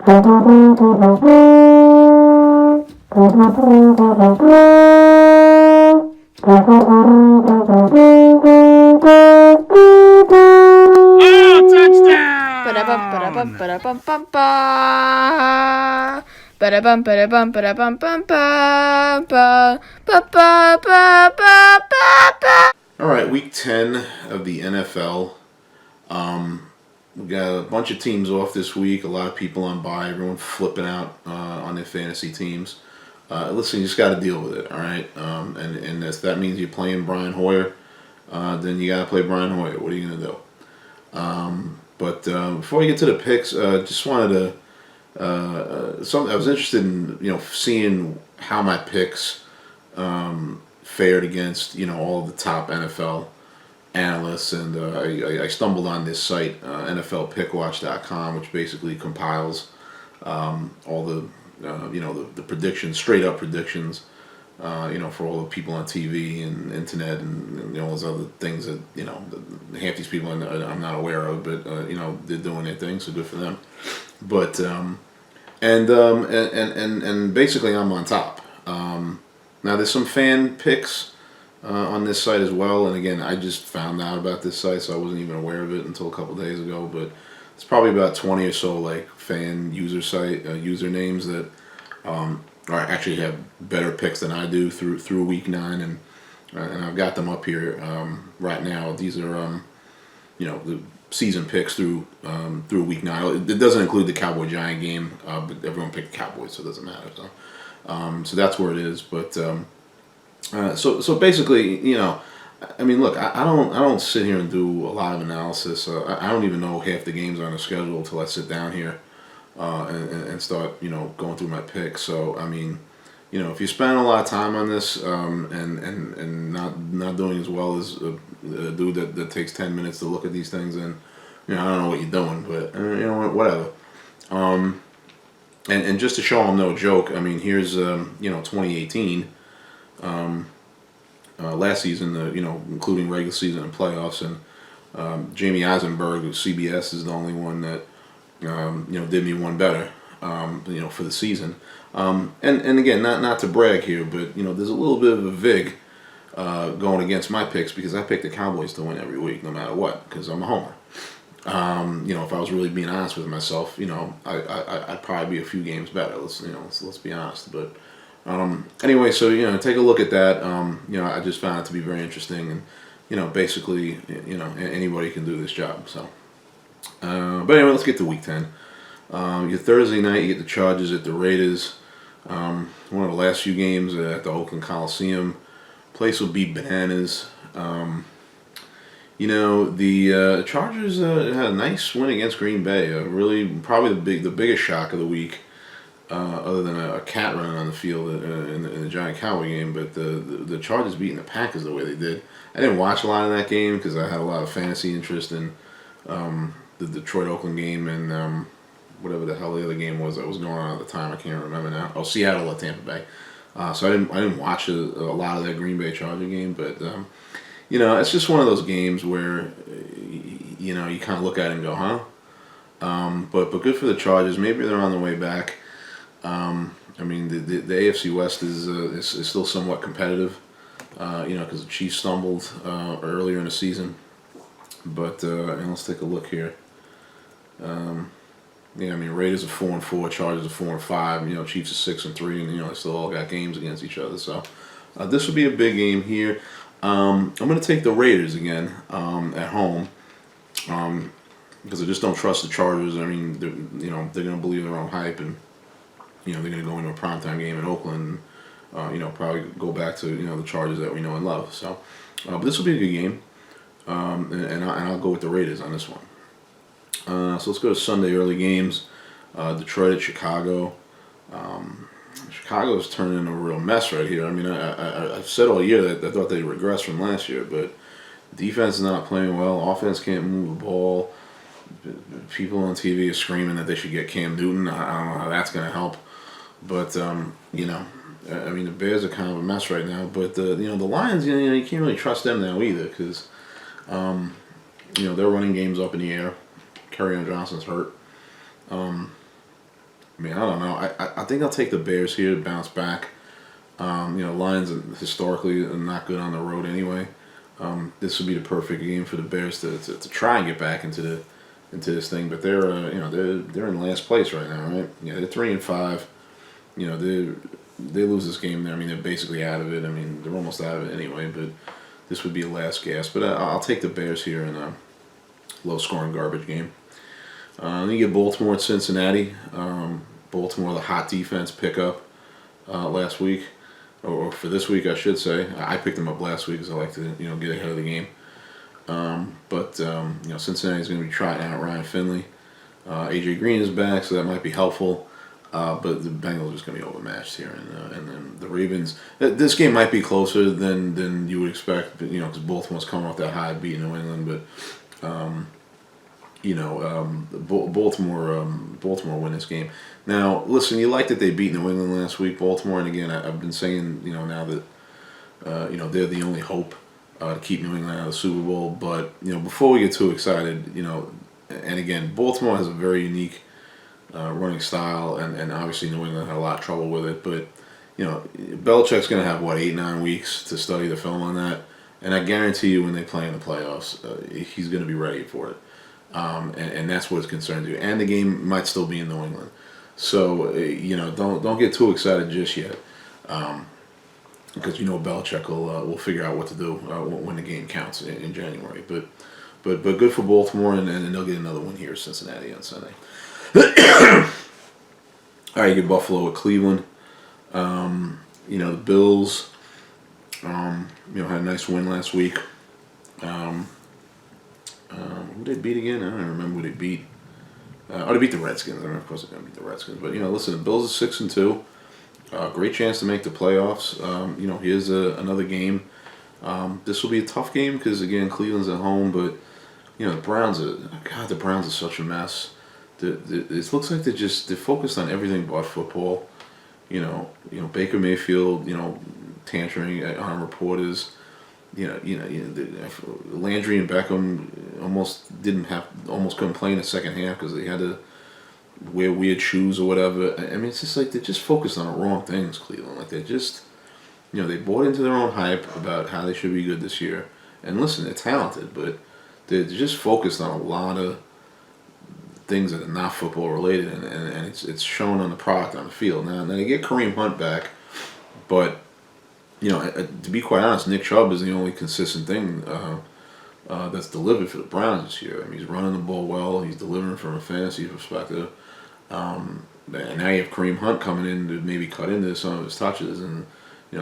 All right, week 10 of the NFL. We got a bunch of teams off this week. A lot of people on bye. Everyone flipping out on their fantasy teams. Listen, you just got to deal with it, all right? And if that means you're playing Brian Hoyer, then you got to play Brian Hoyer. What are you going to do? But before we get to the picks, just wanted to I was interested in seeing how my picks fared against all the top NFL analysts, and I stumbled on this site, NFLPickWatch.com, which basically compiles all the the predictions, straight up predictions, for all the people on TV and internet and all those other things that half these people I'm not aware of, but they're doing their thing, so good for them. But and basically I'm on top. Now there's some fan picks on this site as well, and again I just found out about this site, so I wasn't even aware of it until a couple days ago. But it's probably about 20 or so like fan usernames that are actually have better picks than I do through week 9, and I've got them up here right now. These are the season picks through week 9. It doesn't include the Cowboy Giant game, but everyone picked the Cowboys, so it doesn't matter. So that's where it is. But so basically, I mean, look, I don't sit here and do a lot of analysis. I don't even know half the games on the schedule until I sit down here and start going through my picks. So I mean, if you spend a lot of time on this and not doing as well as a dude that takes 10 minutes to look at these things, and I don't know what you're doing, but whatever. And just to show I'm no joke, I mean, here's 2018, last season, including regular season and playoffs, and Jamie Eisenberg of CBS is the only one that did me one better, for the season. And again, not to brag here, but there's a little bit of a vig going against my picks because I pick the Cowboys to win every week, no matter what, because I'm a homer. If I was really being honest with myself, I'd probably be a few games better. Let's be honest. But anyway, so take a look at that. I just found it to be very interesting, and basically, anybody can do this job. So, but anyway, let's get to week 10. Your Thursday night, you get the Chargers at the Raiders. One of the last few games at the Oakland Coliseum. Place will be bananas. The Chargers had a nice win against Green Bay. Really, probably the biggest shock of the week, other than a cat running on the field in the Giant Cowboy game. But the Chargers beating the Packers the way they did. I didn't watch a lot of that game because I had a lot of fantasy interest in the Detroit-Oakland game and whatever the hell the other game was that was going on at the time. I can't remember now. Oh, Seattle at Tampa Bay. So I didn't watch a lot of that Green Bay Charger game, but it's just one of those games where you kind of look at it and go, huh? But good for the Chargers. Maybe they're on the way back. I mean, the AFC West is still somewhat competitive, because the Chiefs stumbled earlier in the season. But and let's take a look here. I mean, Raiders are 4-4, Chargers are 4-5. Chiefs are 6-3, and they still all got games against each other. So this will be a big game here. I'm going to take the Raiders again at home because I just don't trust the Chargers. I mean, they're going to believe their own hype, and they're going to go into a primetime game in Oakland. Probably go back to the Chargers that we know and love. So, but this will be a good game, and I'll go with the Raiders on this one. So let's go to Sunday early games. Detroit at Chicago. Chicago's turning into a real mess right here. I mean, I've said all year that I thought they'd regress from last year, but defense is not playing well. Offense can't move the ball. People on TV are screaming that they should get Cam Newton. I don't know how that's going to help. But, I mean, the Bears are kind of a mess right now. But, the Lions, you can't really trust them now either because, they're running games up in the air. Kerryon Johnson's hurt. I mean, I don't know. I think I'll take the Bears here to bounce back. Lions historically are not good on the road anyway. This would be the perfect game for the Bears to try and get back into this thing. But they're they're in last place right now, right? Yeah, they're 3-5. They lose this game there. I mean, they're basically out of it. I mean, they're almost out of it anyway. But this would be a last gasp. But I'll take the Bears here in a low-scoring garbage game. Then you get Baltimore at Cincinnati. Baltimore, the hot defense pickup last week, or for this week, I should say. I picked them up last week because I like to get ahead of the game. But Cincinnati's going to be trotting out Ryan Finley. AJ Green is back, so that might be helpful. But the Bengals are just going to be overmatched here, and then the Ravens. This game might be closer than you would expect, because Baltimore's coming off that high beat New England, but. Baltimore win this game. Now, listen, you like that they beat New England last week, Baltimore, and again, I've been saying, now that, they're the only hope to keep New England out of the Super Bowl. But, before we get too excited, and again, Baltimore has a very unique running style, and obviously New England had a lot of trouble with it. But, Belichick's going to have, 8-9 weeks to study the film on that. And I guarantee you when they play in the playoffs, he's going to be ready for it. And that's what concerns you. And the game might still be in New England. So, don't get too excited just yet. Because Belichick will figure out what to do when the game counts in January. But good for Baltimore, and they'll get another one here, Cincinnati on Sunday. All right, you get Buffalo at Cleveland. The Bills, had a nice win last week. Who they beat again? I don't even remember who they beat. They beat the Redskins. I mean, of course they're going to beat the Redskins. But, listen, the Bills are 6-2. Great chance to make the playoffs. Here's another game. This will be a tough game because, again, Cleveland's at home. But, the Browns are such a mess. It looks like they're focused on everything but football. Baker Mayfield, tantruming on reporters. Landry and Beckham almost couldn't play in the second half because they had to wear weird shoes or whatever. I mean, it's just like they're just focused on the wrong things, Cleveland. Like they're just, they bought into their own hype about how they should be good this year. And listen, they're talented, but they're just focused on a lot of things that are not football related, and it's shown on the product on the field. Now they get Kareem Hunt back, but. To be quite honest, Nick Chubb is the only consistent thing that's delivered for the Browns this year. I mean, he's running the ball well. He's delivering from a fantasy perspective. And now you have Kareem Hunt coming in to maybe cut into some of his touches. And,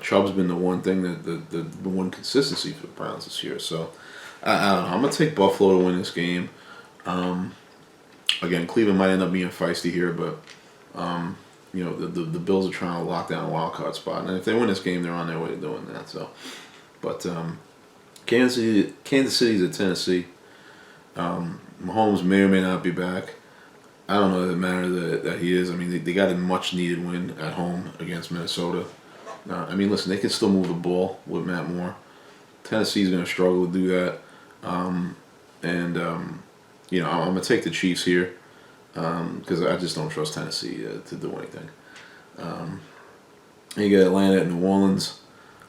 Chubb's been the one thing the one consistency for the Browns this year. So, I don't know. I'm going to take Buffalo to win this game. Again, Cleveland might end up being feisty here, but... the Bills are trying to lock down a wild card spot, and if they win this game, they're on their way to doing that. So, but Kansas City's at Tennessee. Mahomes may or may not be back. I don't know that it matters that he is. I mean, they got a much needed win at home against Minnesota. Listen, they can still move the ball with Matt Moore. Tennessee's going to struggle to do that, I'm going to take the Chiefs here. Because I just don't trust Tennessee to do anything. You get Atlanta at New Orleans.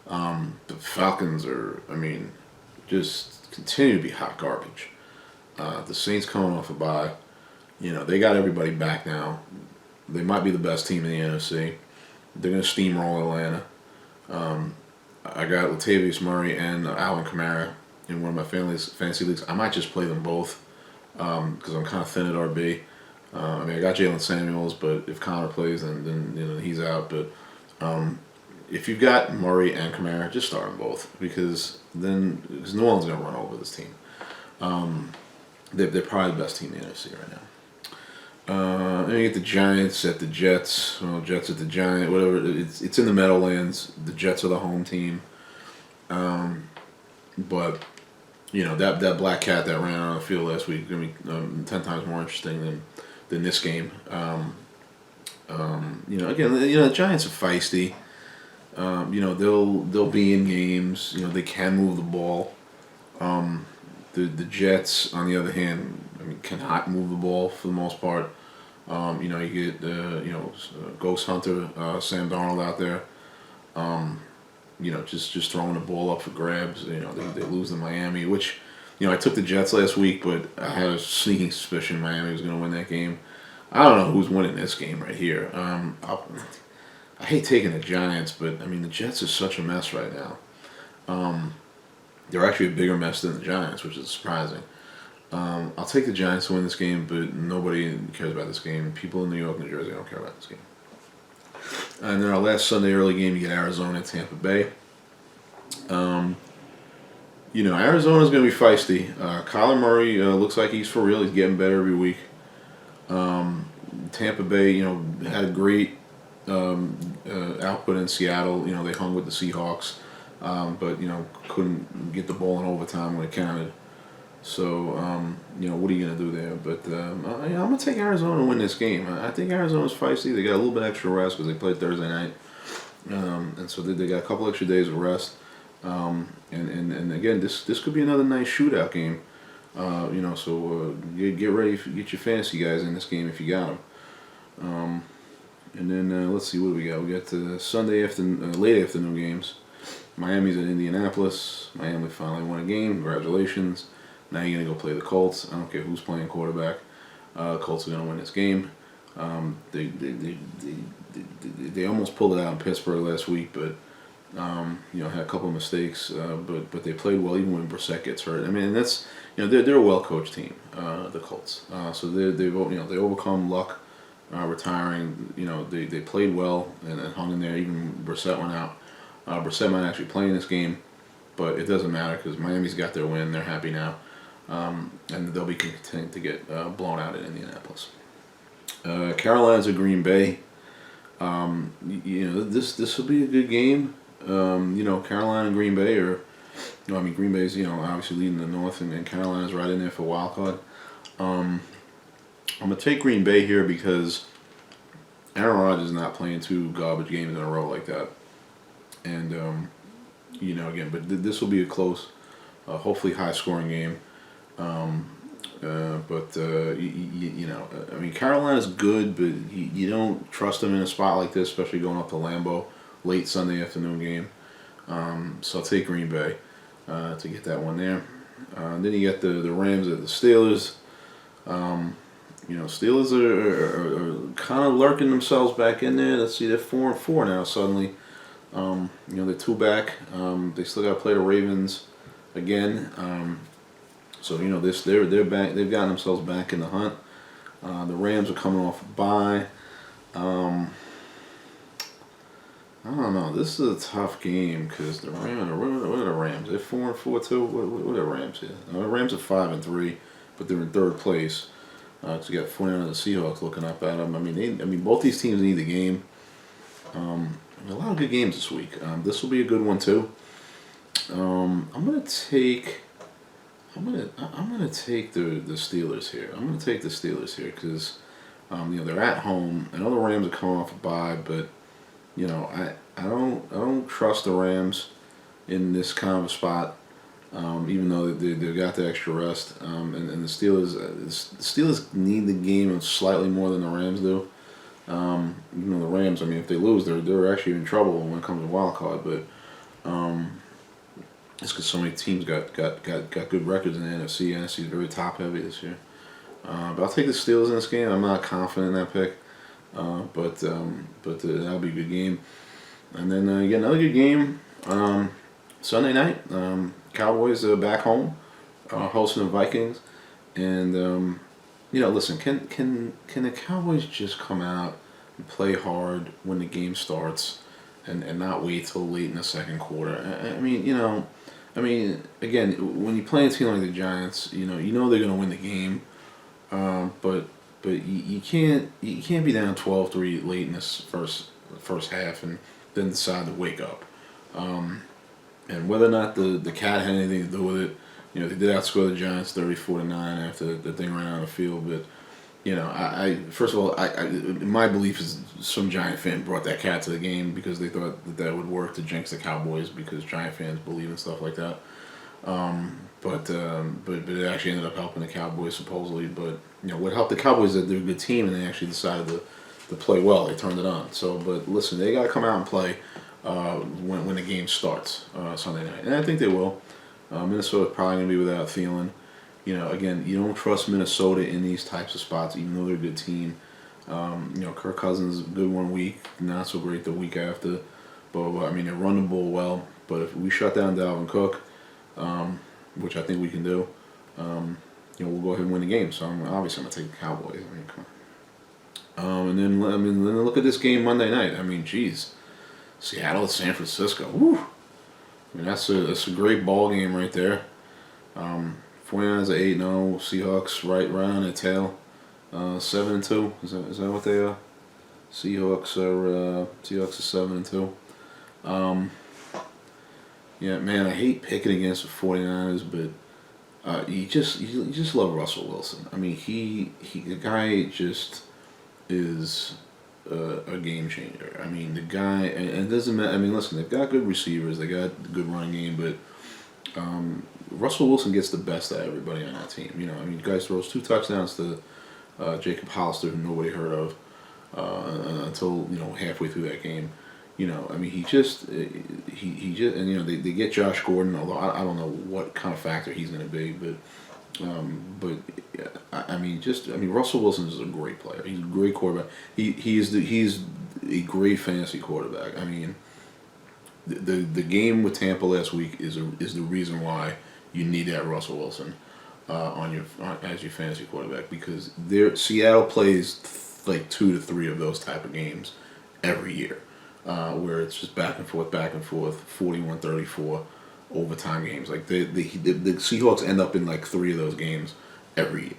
The Falcons are, just continue to be hot garbage. The Saints coming off a bye. They got everybody back now. They might be the best team in the NFC. They're going to steamroll Atlanta. I got Latavius Murray and Alvin Kamara in one of my fantasy leagues. I might just play them both because I'm kind of thin at RB. I got Jalen Samuels, but if Connor plays, then he's out. But if you've got Murray and Kamara, just start them both because New Orleans is going to run over this team. They're probably the best team in the NFC right now. Then you get the Giants at the Jets. Well, Jets at the Giants, whatever. It's in the Meadowlands. The Jets are the home team. But that black cat that ran on the field last week is going to be 10 times more interesting than this game. The Giants are feisty. They'll be in games. They can move the ball. The Jets, on the other hand, cannot move the ball for the most part. You get Ghost Hunter, Sam Darnold out there. Just throwing the ball up for grabs. They lose to Miami, which I took the Jets last week, but I had a sneaking suspicion Miami was going to win that game. I don't know who's winning this game right here. I hate taking the Giants, but I mean the Jets are such a mess right now. They're actually a bigger mess than the Giants, which is surprising. I'll take the Giants to win this game, but nobody cares about this game. People in New York, New Jersey don't care about this game. And then our last Sunday early game, you get Arizona and Tampa Bay. Arizona's going to be feisty. Kyler Murray looks like he's for real. He's getting better every week. Tampa Bay, had a great output in Seattle. They hung with the Seahawks, but couldn't get the ball in overtime when it counted. So what are you gonna do there? But I'm gonna take Arizona to win this game. I think Arizona's feisty. They got a little bit extra rest because they played Thursday night, and so they got a couple extra days of rest. And again, this could be another nice shootout game. So get ready, get your fantasy guys in this game if you got them. And then let's see what we got. We got the Sunday afternoon, late afternoon games. Miami's in Indianapolis. Miami finally won a game. Congratulations. Now you're gonna go play the Colts. I don't care who's playing quarterback. Colts are gonna win this game. They almost pulled it out in Pittsburgh last week, but had a couple of mistakes. But they played well even when Brissett gets hurt. I mean, that's they're a well coached team, the Colts. So they overcome luck. Retiring, they played well and hung in there. Even Brissett went out. Brissett might actually play in this game, but it doesn't matter because Miami's got their win. They're happy now, and they'll be content to get blown out in Indianapolis. Carolina's at Green Bay. This will be a good game. Carolina and Green Bay are. Green Bay's obviously leading the North, and Carolina's right in there for wild card. I'm going to take Green Bay here because Aaron Rodgers is not playing two garbage games in a row like that. And, again, but this will be a close, hopefully high-scoring game. Carolina's good, but you don't trust them in a spot like this, especially going up to Lambeau, late Sunday afternoon game. So I'll take Green Bay to get that one there. Then you get the Rams at the Steelers. Steelers are kind of lurking themselves back in there. Let's see, they're 4-4 now. Suddenly, they're 2 back. They still got to play the Ravens again. They're back. They've gotten themselves back in the hunt. The Rams are coming off a bye. I don't know. This is a tough game because the Rams. What are the Rams? They're 4-4 too. What are the Rams here? The Rams are 5-3, but they're in third place. You got 49 of the Seahawks looking up at them. Both these teams need the game. A lot of good games this week. This will be a good one too. I'm gonna take the Steelers here. I'm gonna take the Steelers here because they're at home. I know the Rams are coming off a bye, but I don't trust the Rams in this kind of a spot. Even though they've got the extra rest, and the Steelers need the game slightly more than the Rams do. The Rams, if they lose, they're actually in trouble when it comes to wild card. But it's because so many teams got good records in the NFC. NFC is very top heavy this year. But I'll take the Steelers in this game. I'm not confident in that pick, but that'll be a good game. And then you get another good game Sunday night. Cowboys are back home, hosting the Vikings, and listen, can the Cowboys just come out and play hard when the game starts, and not wait till late in the second quarter? Again, when you play a team like the Giants, they're gonna win the game, but you can't be down 12-3 late in this first half and then decide to wake up. And whether or not the Cat had anything to do with it, they did outscore the Giants 34-9 after the thing ran out of the field. But first of all, my belief is some Giant fan brought that Cat to the game because they thought that would work to jinx the Cowboys because Giant fans believe in stuff like that. but it actually ended up helping the Cowboys supposedly. But what helped the Cowboys is that they're a good team and they actually decided to play well. They turned it on. So, but listen, they got to come out and play when the game starts Sunday night, and I think they will. Minnesota's probably going to be without Thielen. Again, you don't trust Minnesota in these types of spots, even though they're a good team. Kirk Cousins good one week, not so great the week after. But I mean, they run the ball well. But if we shut down Dalvin Cook, which I think we can do, we'll go ahead and win the game. So obviously I'm gonna take the Cowboys. I mean, come on. And then look at this game Monday night. I mean, geez, Seattle, San Francisco. Woo! I mean, that's a great ball game right there. 49ers are 8-0. Seahawks right on their tail. 7-2. Is that what they are? Seahawks are 7-2. Yeah, man, I hate picking against the 49ers, but you just love Russell Wilson. I mean, the guy just is a game changer. I mean, the guy, and it doesn't matter. I mean, listen, they've got good receivers, they got a good running game, but Russell Wilson gets the best out of everybody on that team. I mean, the guy throws 2 touchdowns to Jacob Hollister, who nobody heard of until halfway through that game. I mean, he just and they get Josh Gordon, although I don't know what kind of factor he's going to be, but I mean Russell Wilson is a great player. He's a great quarterback. He's a great fantasy quarterback. I mean, the game with Tampa last week is the reason why you need that Russell Wilson as your fantasy quarterback, because Seattle plays like 2 to 3 of those type of games every year. Where it's just back and forth, 41-34 overtime games. Like the Seahawks end up in like 3 of those games every year.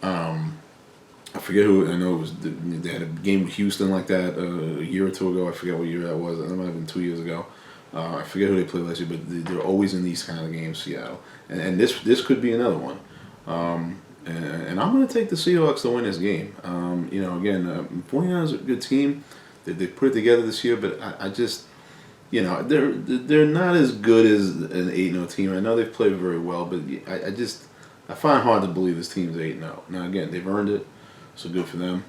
I forget who. I know they had a game with Houston like that a year or 2 ago. I forget what year that was. It might have been 2 years ago. I forget who they played last year, but they're always in these kind of games, Seattle. And this could be another one. And I'm going to take the Seahawks to win this game. Again, 49ers are a good team. They put it together this year, but I just, they're not as good as an 8-0 team. I know they've played very well, but I find it hard to believe this team's 8-0. Now again, they've earned it, so good for them.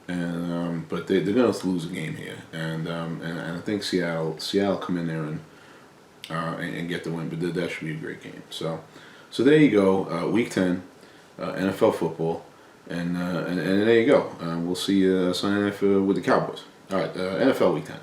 And but they're going to lose a game here, and I think Seattle come in there and get the win, but that should be a great game. So there you go, Week 10, NFL football, and there you go. We'll see you Sunday night with the Cowboys. All right, NFL Week 10.